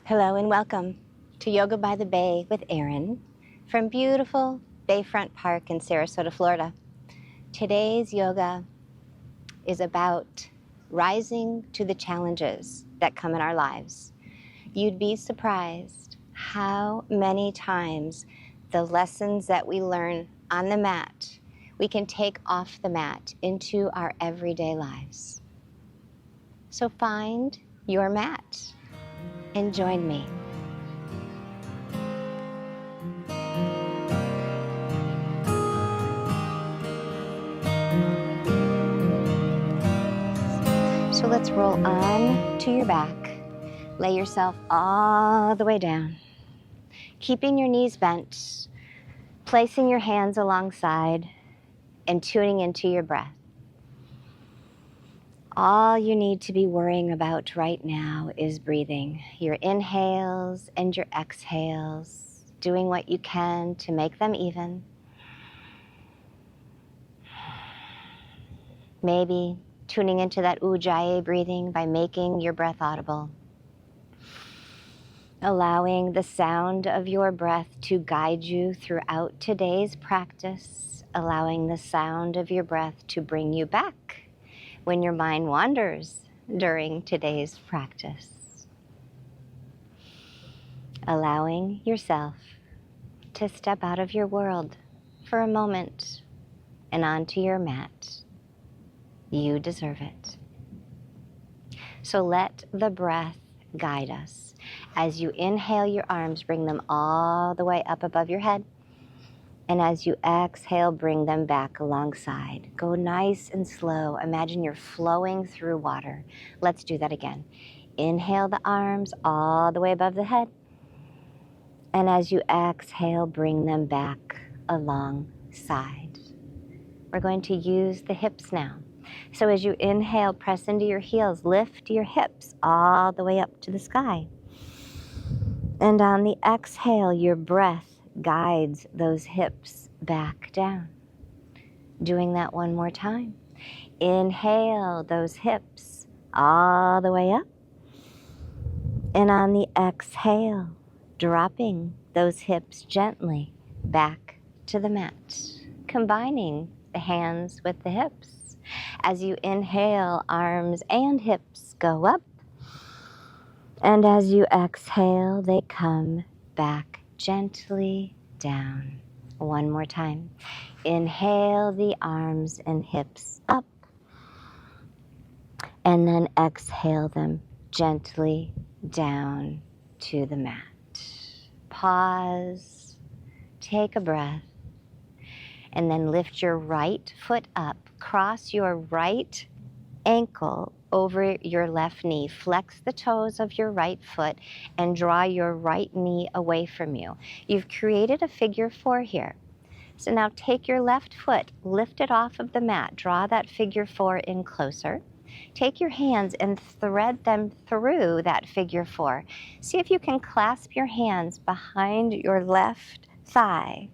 Hello and welcome to Yoga by the Bay with Erin from beautiful Bayfront Park in Sarasota, Florida. Today's yoga is about rising to the challenges that come in our lives. You'd be surprised how many times the lessons that we learn on the mat, we can take off the mat into our everyday lives. So find your mat and join me. So let's roll on to your back. Lay yourself all the way down. Keeping your knees bent, placing your hands alongside, and tuning into your breath. All you need to be worrying about right now is breathing. Your inhales and your exhales, doing what you can to make them even. Maybe tuning into that ujjayi breathing by making your breath audible. Allowing the sound of your breath to guide you throughout today's practice. Allowing the sound of your breath to bring you back when your mind wanders during today's practice. Allowing yourself to step out of your world for a moment and onto your mat. You deserve it. So let the breath guide us. As you inhale, your arms, bring them all the way up above your head. And as you exhale, bring them back alongside. Go nice and slow. Imagine you're flowing through water. Let's do that again. Inhale the arms all the way above the head. And as you exhale, bring them back alongside. We're going to use the hips now. So as you inhale, press into your heels, lift your hips all the way up to the sky. And on the exhale, your breath guides those hips back down. Doing that one more time. Inhale those hips all the way up. And on the exhale, dropping those hips gently back to the mat. Combining the hands with the hips. As you inhale, arms and hips go up. And as you exhale, they come back gently down. One more time. Inhale the arms and hips up. And then exhale them gently down to the mat. Pause. Take a breath. And then lift your right foot up. Cross your right ankle over your left knee. Flex the toes of your right foot and draw your right knee away from you. You've created a figure 4 here. So now take your left foot, lift it off of the mat, draw that figure 4 in closer. Take your hands and thread them through that figure 4. See if you can clasp your hands behind your left thigh.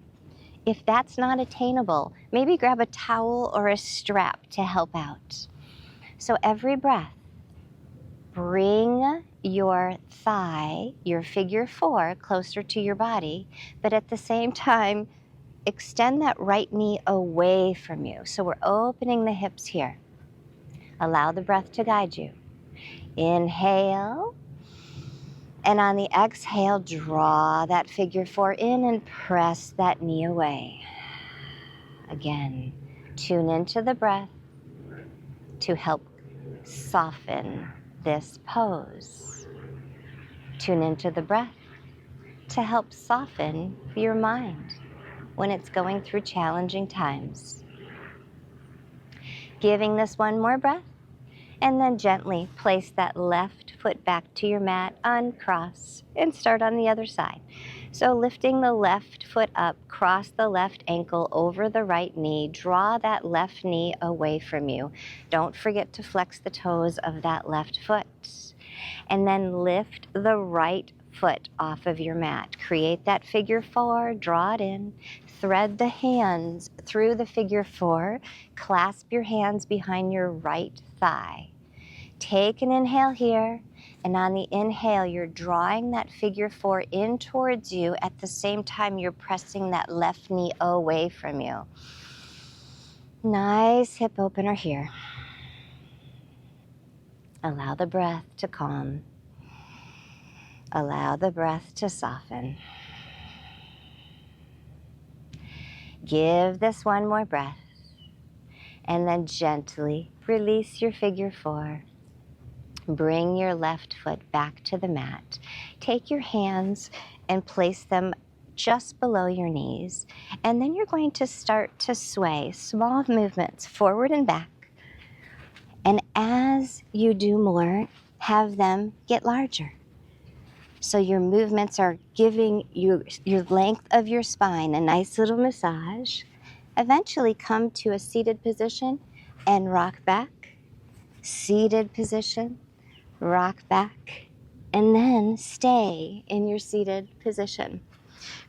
If that's not attainable, maybe grab a towel or a strap to help out. So every breath, bring your thigh, your figure 4, closer to your body, but at the same time, extend that right knee away from you. So we're opening the hips here. Allow the breath to guide you. Inhale, and on the exhale, draw that figure 4 in and press that knee away. Again, tune into the breath to help soften this pose. Tune into the breath to help soften your mind when it's going through challenging times. Giving this one more breath, and then gently place that left foot back to your mat, uncross, and start on the other side. So lifting the left foot up, cross the left ankle over the right knee, draw that left knee away from you. Don't forget to flex the toes of that left foot. And then lift the right foot off of your mat. Create that figure 4, draw it in, thread the hands through the figure 4, clasp your hands behind your right thigh. Take an inhale here, And on the inhale, you're drawing that figure 4 in towards you. At the same time, you're pressing that left knee away from you. Nice hip opener here. Allow the breath to calm. Allow the breath to soften. Give this one more breath. And then gently release your figure 4. Bring your left foot back to the mat. Take your hands and place them just below your knees. And then you're going to start to sway, small movements forward and back. And as you do more, have them get larger. So your movements are giving your length of your spine a nice little massage. Eventually come to a seated position and rock back. Seated position, rock back, and then stay in your seated position.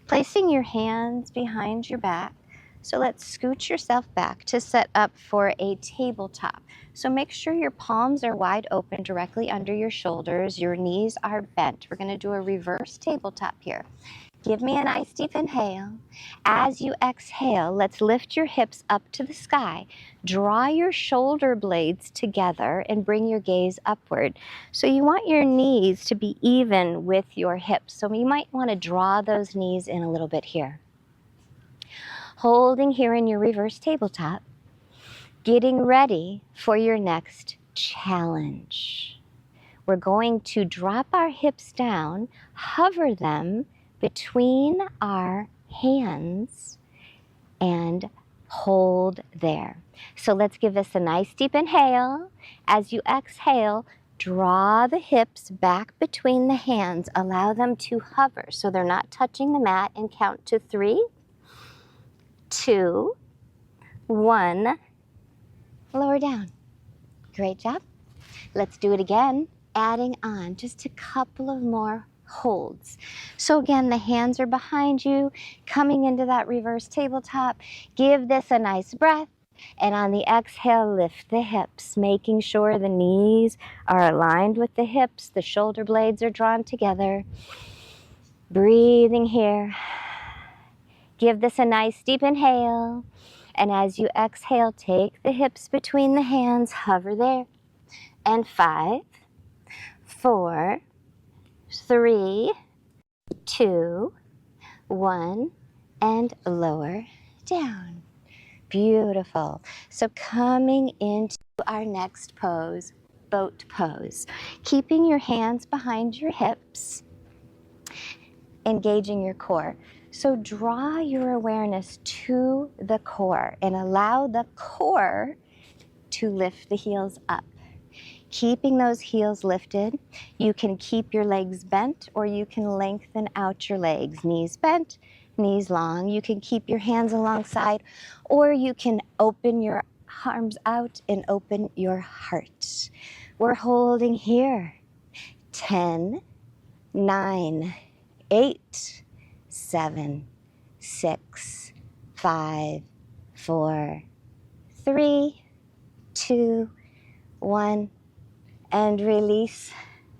Placing your hands behind your back. So let's scoot yourself back to set up for a tabletop. So make sure your palms are wide open directly under your shoulders. Your knees are bent. We're going to do a reverse tabletop here. Give me a nice deep inhale. As you exhale, let's lift your hips up to the sky. Draw your shoulder blades together and bring your gaze upward. So you want your knees to be even with your hips. So you might want to draw those knees in a little bit here. Holding here in your reverse tabletop. Getting ready for your next challenge. We're going to drop our hips down, hover them between our hands, and hold there. So let's give this a nice deep inhale. As you exhale, draw the hips back between the hands. Allow them to hover so they're not touching the mat, and count to 3, 2, 1. Lower down. Great job. Let's do it again, adding on just a couple of more holds. So again, the hands are behind you, coming into that reverse tabletop. Give this a nice breath, and on the exhale, lift the hips, making sure the knees are aligned with the hips, the shoulder blades are drawn together. Breathing here. Give this a nice deep inhale, and as you exhale, take the hips between the hands, hover there. And 5, 4, 3, 2, 1, and lower down. Beautiful. So coming into our next pose, boat pose. Keeping your hands behind your hips, engaging your core. So draw your awareness to the core and allow the core to lift the heels up. Keeping those heels lifted, you can keep your legs bent or you can lengthen out your legs. Knees bent, knees long. You can keep your hands alongside or you can open your arms out and open your heart. We're holding here. 10, 9, 8, 7, 6, 5, 4, 3, 2, 1. And release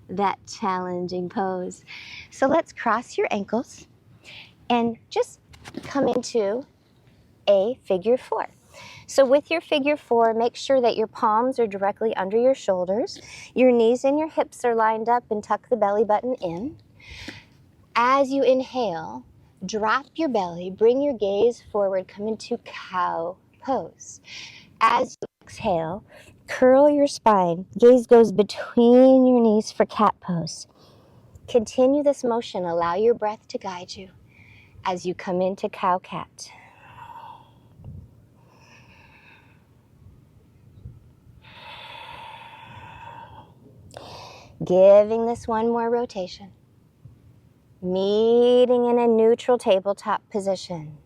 that challenging pose. So let's cross your ankles and just come into a figure 4. So with your figure 4, make sure that your palms are directly under your shoulders. Your knees and your hips are lined up, and tuck the belly button in. As you inhale, drop your belly, bring your gaze forward, come into cow pose. As you exhale, curl your spine. Gaze goes between your knees for cat pose. Continue this motion. Allow your breath to guide you as you come into cow cat. Giving this one more rotation. Meeting in a neutral tabletop position.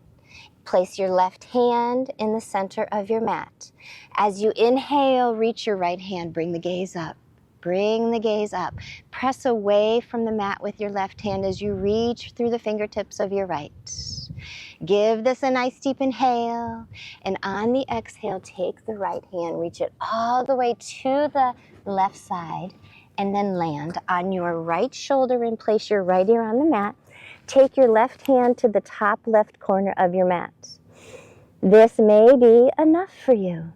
Place your left hand in the center of your mat. As you inhale, reach your right hand, bring the gaze up. Bring the gaze up. Press away from the mat with your left hand as you reach through the fingertips of your right. Give this a nice deep inhale, and on the exhale, take the right hand, reach it all the way to the left side, and then land on your right shoulder and place your right ear on the mat. Take your left hand to the top left corner of your mat. This may be enough for you.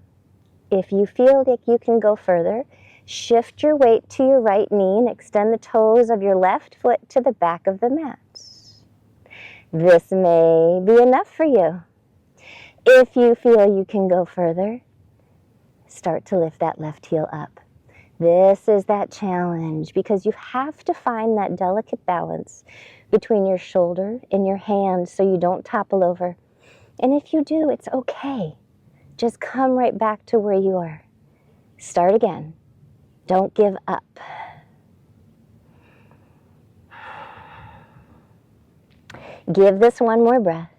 If you feel like you can go further, shift your weight to your right knee and extend the toes of your left foot to the back of the mat. This may be enough for you. If you feel you can go further, start to lift that left heel up. This is that challenge because you have to find that delicate balance between your shoulder and your hand so you don't topple over. And if you do, it's okay. Just come right back to where you are. Start again. Don't give up. Give this one more breath,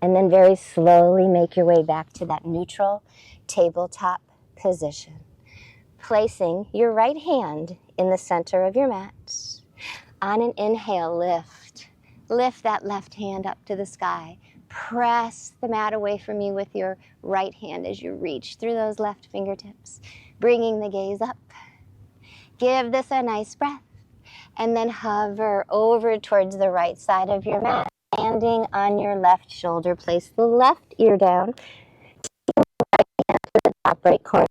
and then very slowly make your way back to that neutral tabletop position. Placing your right hand in the center of your mat. On an inhale, lift. Lift that left hand up to the sky. Press the mat away from you with your right hand as you reach through those left fingertips, bringing the gaze up. Give this a nice breath, and then hover over towards the right side of your mat, landing on your left shoulder. Place the left ear down, right hand to the top right corner.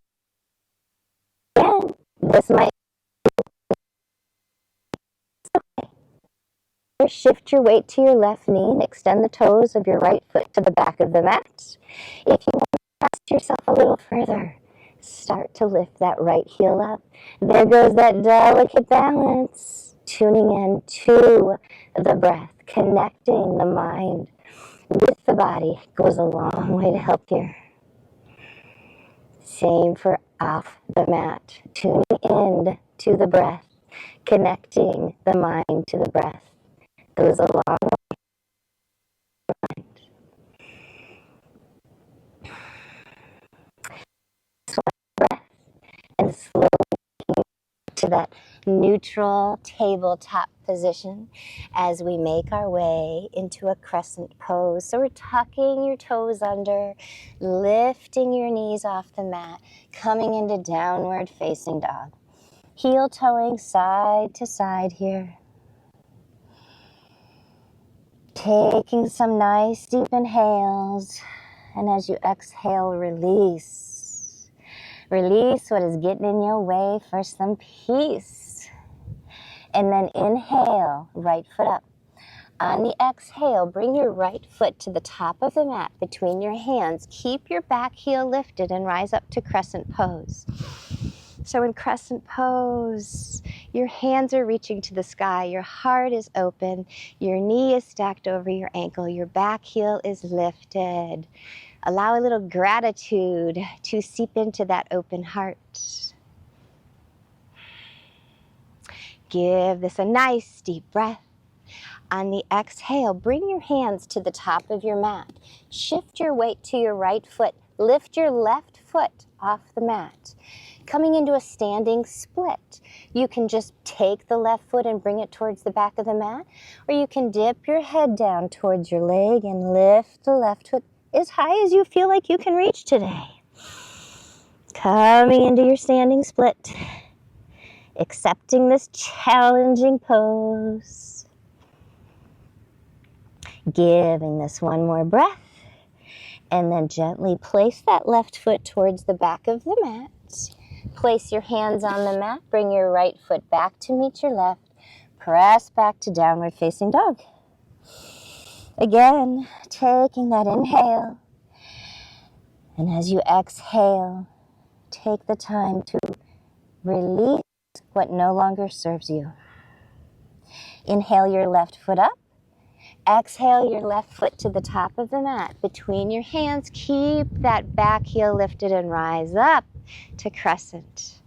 Again, this might shift your weight to your left knee and extend the toes of your right foot to the back of the mat. If you want to press yourself a little further, start to lift that right heel up. There goes that delicate balance, tuning in to the breath, connecting the mind with the body goes a long way to help here. Same for off the mat, tuning in to the breath, connecting the mind to the breath. Goes a long way. Breath and slowly to that neutral tabletop position as we make our way into a crescent pose. So we're tucking your toes under, lifting your knees off the mat, coming into downward facing dog. Heel toeing side to side here. Taking some nice deep inhales, and as you exhale, release. Release what is getting in your way for some peace. And then inhale, right foot up. On the exhale, bring your right foot to the top of the mat between your hands. Keep your back heel lifted and rise up to crescent pose. So in crescent pose, your hands are reaching to the sky, your heart is open, your knee is stacked over your ankle, your back heel is lifted. Allow a little gratitude to seep into that open heart. Give this a nice deep breath. On the exhale, bring your hands to the top of your mat. Shift your weight to your right foot. Lift your left foot off the mat. Coming into a standing split. You can just take the left foot and bring it towards the back of the mat, or you can dip your head down towards your leg and lift the left foot as high as you feel like you can reach today. Coming into your standing split. Accepting this challenging pose. Giving this one more breath. And then gently place that left foot towards the back of the mat. Place your hands on the mat. Bring your right foot back to meet your left. Press back to downward facing dog. Again, taking that inhale. And as you exhale, take the time to release what no longer serves you. Inhale your left foot up. Exhale your left foot to the top of the mat. Between your hands, keep that back heel lifted and rise up to crescent.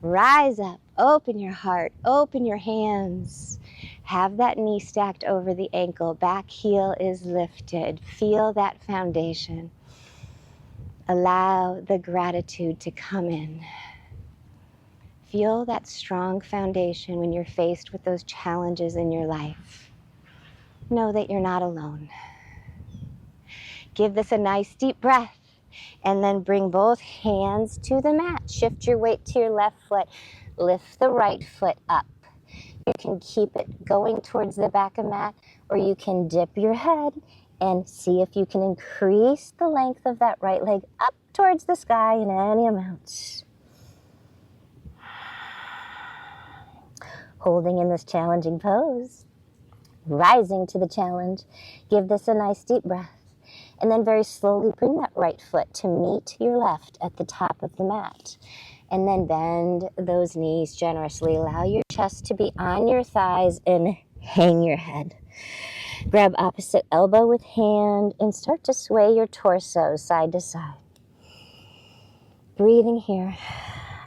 Rise up, open your heart, open your hands. Have that knee stacked over the ankle. Back heel is lifted. Feel that foundation. Allow the gratitude to come in. Feel that strong foundation when you're faced with those challenges in your life. Know that you're not alone. Give this a nice deep breath, and then bring both hands to the mat. Shift your weight to your left foot. Lift the right foot up. You can keep it going towards the back of the mat, or you can dip your head and see if you can increase the length of that right leg up towards the sky in any amount. Holding in this challenging pose, rising to the challenge. Give this a nice deep breath. And then very slowly bring that right foot to meet your left at the top of the mat. And then bend those knees generously. Allow your chest to be on your thighs and hang your head. Grab opposite elbow with hand and start to sway your torso side to side. Breathing here,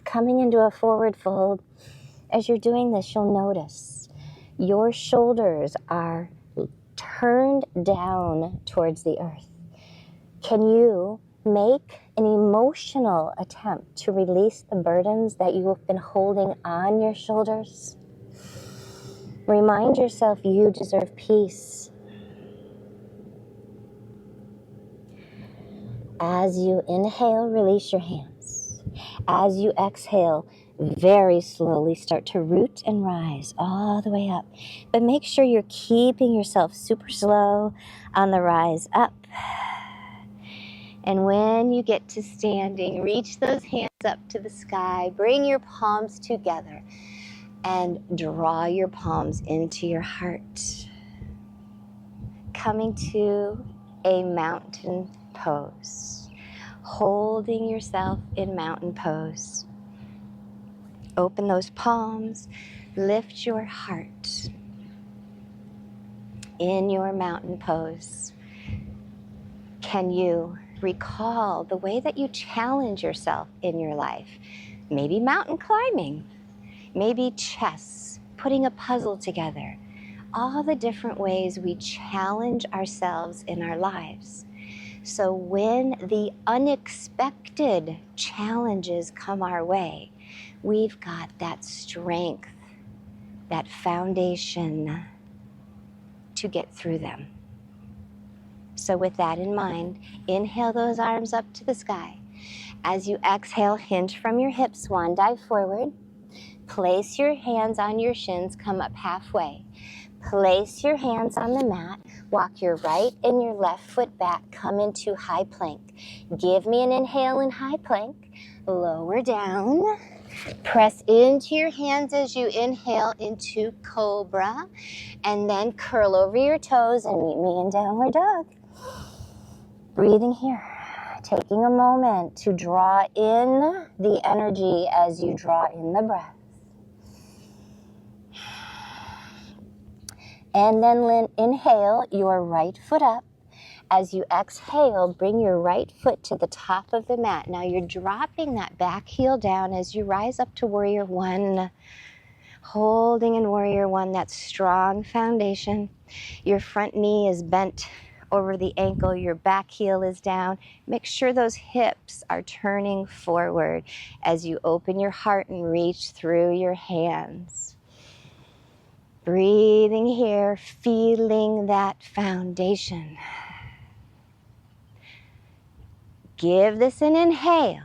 coming into a forward fold. As you're doing this, you'll notice your shoulders are turned down towards the earth. Can you make an emotional attempt to release the burdens that you have been holding on your shoulders? Remind yourself you deserve peace. As you inhale, release your hands. As you exhale, very slowly start to root and rise all the way up. But make sure you're keeping yourself super slow on the rise up. And when you get to standing, reach those hands up to the sky. Bring your palms together and draw your palms into your heart. Coming to a mountain pose. Holding yourself in mountain pose. Open those palms. Lift your heart in your mountain pose. Can you recall the way that you challenge yourself in your life? Maybe mountain climbing, maybe chess, putting a puzzle together. All the different ways we challenge ourselves in our lives. So when the unexpected challenges come our way, we've got that strength, that foundation to get through them. So with that in mind, inhale those arms up to the sky. As you exhale, hinge from your hips, swan dive forward. Place your hands on your shins, come up halfway. Place your hands on the mat. Walk your right and your left foot back. Come into high plank. Give me an inhale in high plank. Lower down. Press into your hands as you inhale into cobra. And then curl over your toes and meet me in downward dog. Breathing here. Taking a moment to draw in the energy as you draw in the breath. And then inhale your right foot up. As you exhale, bring your right foot to the top of the mat. Now you're dropping that back heel down as you rise up to warrior one. Holding in warrior one, that strong foundation. Your front knee is bent over the ankle, your back heel is down. Make sure those hips are turning forward as you open your heart and reach through your hands. Breathing here, feeling that foundation. Give this an inhale.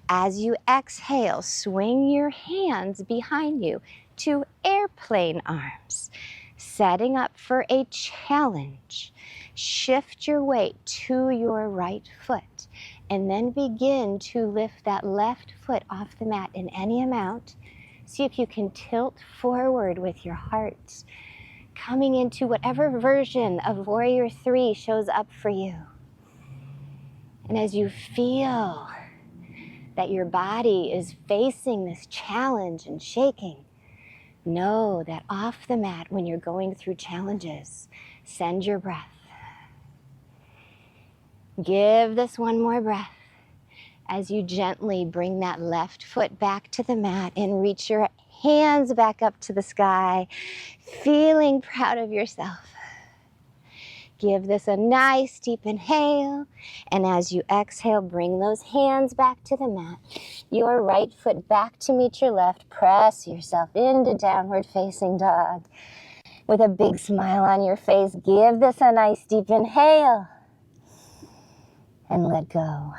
As you exhale, swing your hands behind you to airplane arms, setting up for a challenge. Shift your weight to your right foot and then begin to lift that left foot off the mat in any amount. See if you can tilt forward with your heart, coming into whatever version of warrior three shows up for you. And as you feel that your body is facing this challenge and shaking, know that off the mat when you're going through challenges, send your breath. Give this one more breath as you gently bring that left foot back to the mat and reach your hands back up to the sky, feeling proud of yourself. Give this a nice deep inhale, and as you exhale, bring those hands back to the mat. Your right foot back to meet your left. Press yourself into downward facing dog. With a big smile on your face, give this a nice deep inhale. And let go.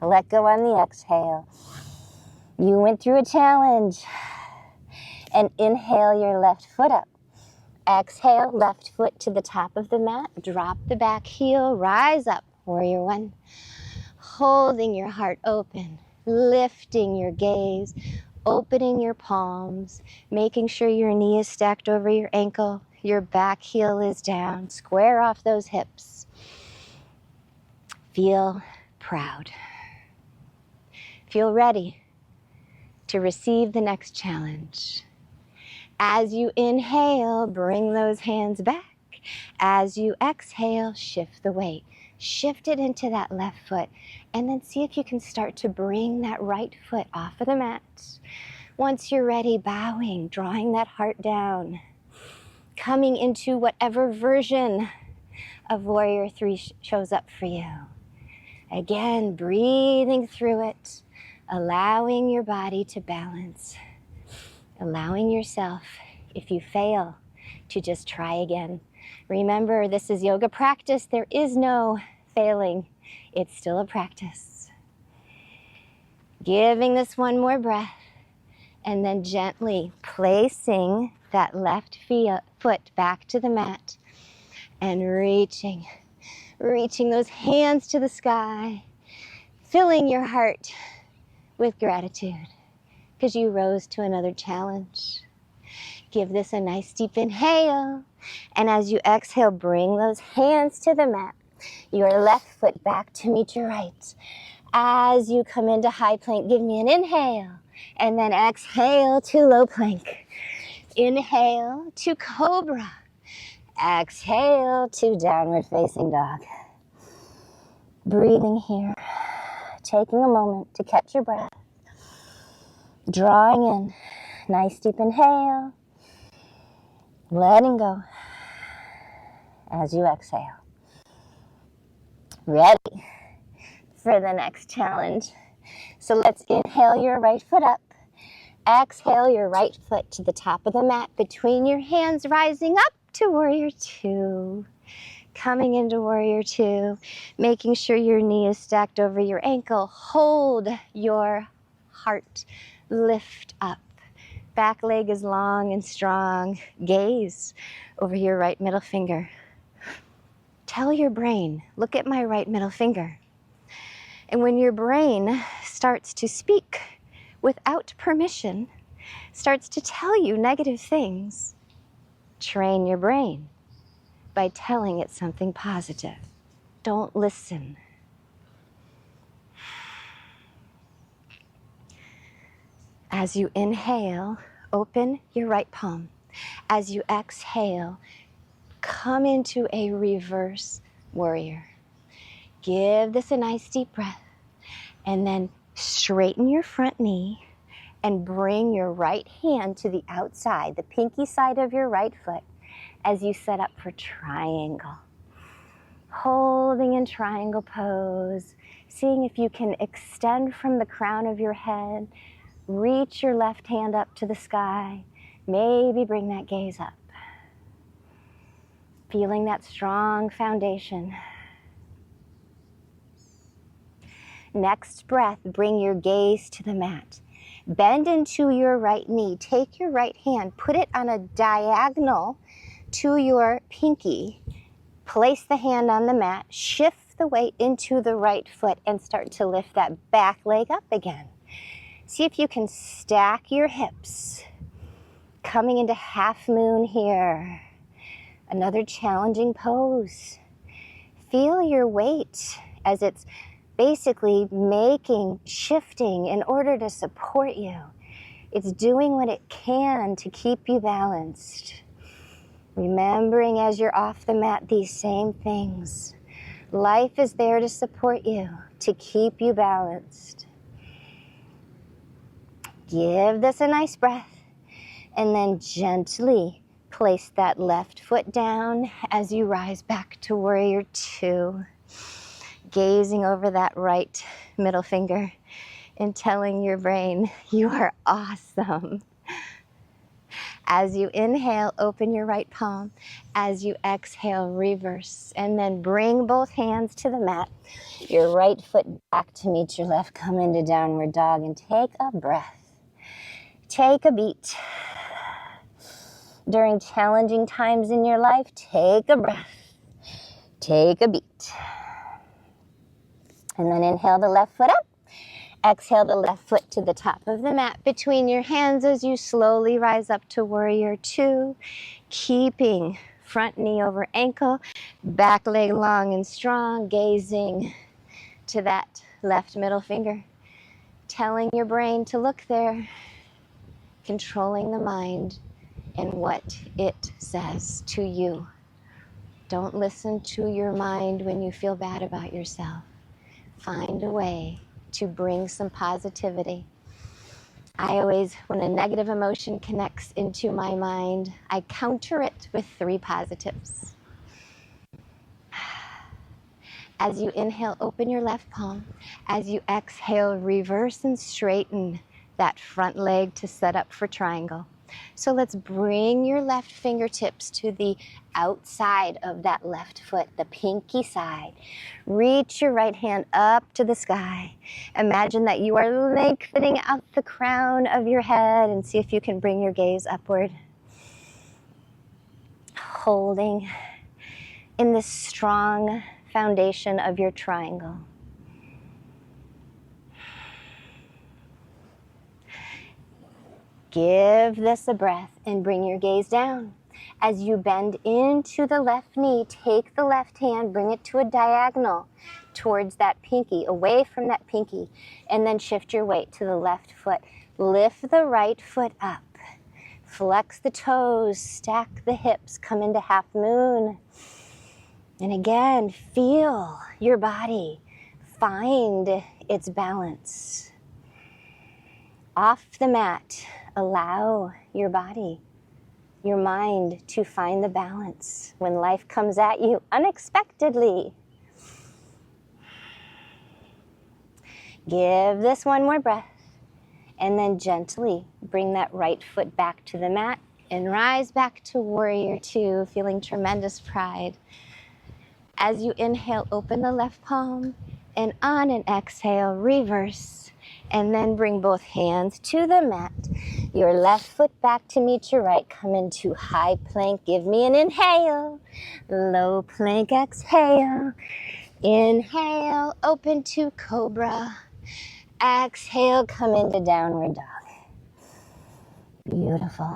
Let go on the exhale. You went through a challenge. And inhale your left foot up. Exhale, left foot to the top of the mat. Drop the back heel, rise up, warrior one. Holding your heart open, lifting your gaze, opening your palms, making sure your knee is stacked over your ankle, your back heel is down, square off those hips. Feel proud. Feel ready to receive the next challenge. As you inhale, bring those hands back. As you exhale, shift the weight. Shift it into that left foot, and then see if you can start to bring that right foot off of the mat. Once you're ready, bowing, drawing that heart down, coming into whatever version of Warrior 3 shows up for you. Again, breathing through it, allowing your body to balance, allowing yourself, if you fail, to just try again. Remember, this is yoga practice. There is no failing. It's still a practice. Giving this one more breath, and then gently placing that left foot back to the mat and reaching those hands to the sky, filling your heart with gratitude because you rose to another challenge. Give this a nice deep inhale, and as you exhale, bring those hands to the mat. Your left foot back to meet your right. As you come into high plank, give me an inhale, and then exhale to low plank. Inhale to cobra. Exhale to downward facing dog. Breathing here, taking a moment to catch your breath. Drawing in, nice deep inhale, letting go as you exhale. Ready for the next challenge. So let's inhale your right foot up. Exhale your right foot to the top of the mat between your hands, rising up to Warrior 2. Coming into Warrior 2, making sure your knee is stacked over your ankle. Hold your heart. Lift up. Back leg is long and strong. Gaze over your right middle finger. Tell your brain, look at my right middle finger. And when your brain starts to speak without permission, starts to tell you negative things, train your brain by telling it something positive. Don't listen. As you inhale, open your right palm. As you exhale, come into a reverse warrior. Give this a nice deep breath, and then straighten your front knee and bring your right hand to the outside, the pinky side of your right foot, as you set up for triangle. Holding in triangle pose, seeing if you can extend from the crown of your head, reach your left hand up to the sky, maybe bring that gaze up. Feeling that strong foundation. Next breath, bring your gaze to the mat. Bend into your right knee. Take your right hand, put it on a diagonal to your pinky. Place the hand on the mat, shift the weight into the right foot, and start to lift that back leg up again. See if you can stack your hips. Coming into half moon here. Another challenging pose. Feel your weight as it's basically shifting in order to support you. It's doing what it can to keep you balanced. Remembering as you're off the mat these same things. Life is there to support you, to keep you balanced. Give this a nice breath, and then gently place that left foot down as you rise back to Warrior 2. Gazing over that right middle finger and telling your brain, you are awesome. As you inhale, open your right palm. As you exhale, reverse. And then bring both hands to the mat. Your right foot back to meet your left. Come into downward dog and take a breath. Take a beat. During challenging times in your life, take a breath. Take a beat. And then inhale the left foot up. Exhale the left foot to the top of the mat between your hands as you slowly rise up to warrior two, keeping front knee over ankle, back leg long and strong, gazing to that left middle finger, telling your brain to look there, controlling the mind and what it says to you. Don't listen to your mind when you feel bad about yourself. Find a way to bring some positivity. I always, when a negative emotion connects into my mind, I counter it with 3 positives. As you inhale, open your left palm. As you exhale, reverse and straighten that front leg to set up for triangle. So let's bring your left fingertips to the outside of that left foot, the pinky side. Reach your right hand up to the sky. Imagine that you are lengthening out the crown of your head and see if you can bring your gaze upward. Holding in this strong foundation of your triangle. Give this a breath and bring your gaze down. As you bend into the left knee, take the left hand, bring it to a diagonal towards that pinky, away from that pinky, and then shift your weight to the left foot. Lift the right foot up. Flex the toes, stack the hips, come into half moon. And again, feel your body find its balance. Off the mat, allow your body, your mind to find the balance when life comes at you unexpectedly. Give this one more breath and then gently bring that right foot back to the mat and rise back to warrior two, feeling tremendous pride. As you inhale, open the left palm and on an exhale, reverse. And then bring both hands to the mat. Your left foot back to meet your right. Come into high plank. Give me an inhale. Low plank, exhale. Inhale, open to cobra. Exhale, come into downward dog. Beautiful.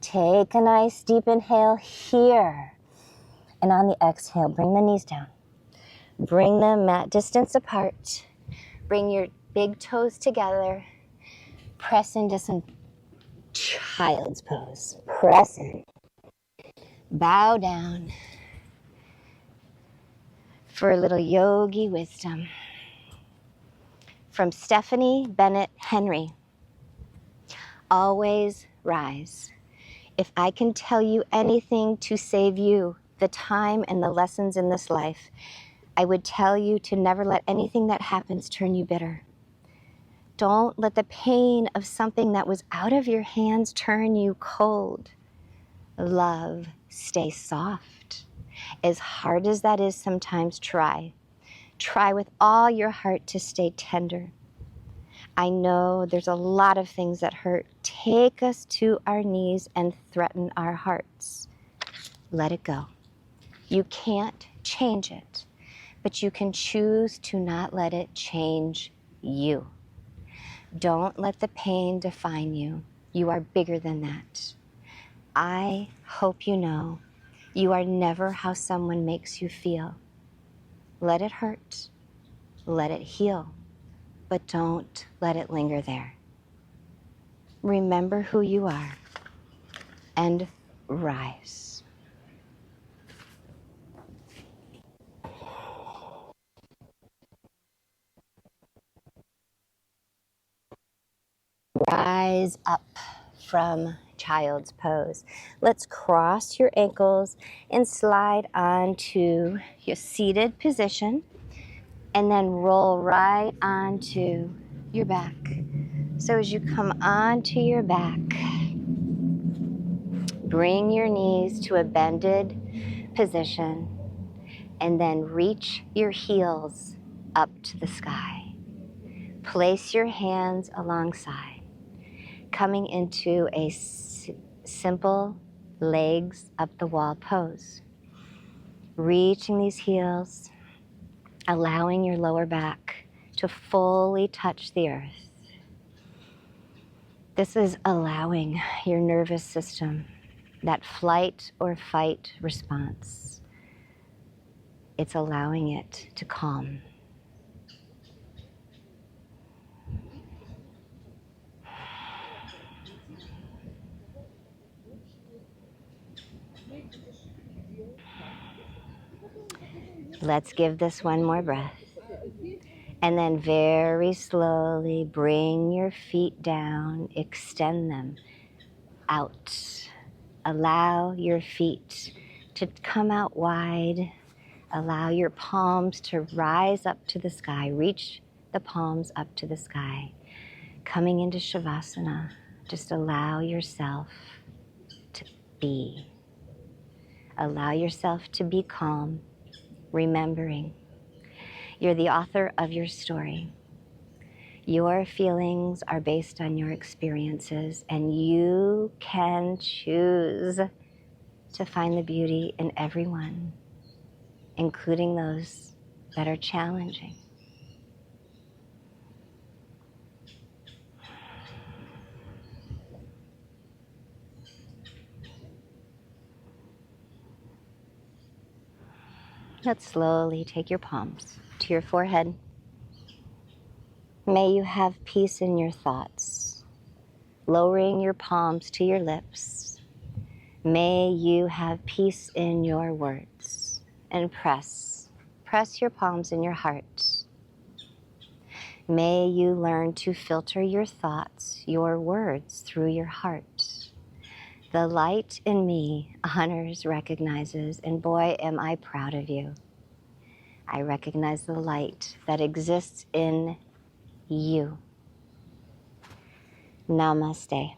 Take a nice deep inhale here. And on the exhale, bring the knees down. Bring them mat distance apart. Bring your big toes together. Press into some child's pose. Press in. Bow down for a little yogi wisdom. From Stephanie Bennett Henry. Always rise. If I can tell you anything to save you the time and the lessons in this life, I would tell you to never let anything that happens turn you bitter. Don't let the pain of something that was out of your hands turn you cold. Love, stay soft. As hard as that is sometimes, try. Try with all your heart to stay tender. I know there's a lot of things that hurt. Take us to our knees and threaten our hearts. Let it go. You can't change it, but you can choose to not let it change you. Don't let the pain define you. You are bigger than that. I hope you know you are never how someone makes you feel. Let it hurt. Let it heal. But don't let it linger there. Remember who you are and rise. Rise up from child's pose. Let's cross your ankles and slide onto your seated position and then roll right onto your back. So as you come onto your back, Bring your knees to a bended position and then reach your heels up to the sky. Place your hands alongside, coming into a simple legs up the wall pose. Reaching these heels, allowing your lower back to fully touch the earth. This is allowing your nervous system, that flight or fight response, it's allowing it to calm. Let's give this one more breath. And then very slowly bring your feet down, extend them out. Allow your feet to come out wide. Allow your palms to rise up to the sky. Reach the palms up to the sky. Coming into Shavasana, just allow yourself to be. Allow yourself to be calm, remembering you're the author of your story. Your feelings are based on your experiences, and you can choose to find the beauty in everyone, including those that are challenging. Let's slowly take your palms to your forehead. May you have peace in your thoughts, lowering your palms to your lips. May you have peace in your words, and press your palms in your heart. May you learn to filter your thoughts, your words through your heart. The light in me honors, recognizes, and boy, am I proud of you. I recognize the light that exists in you. Namaste.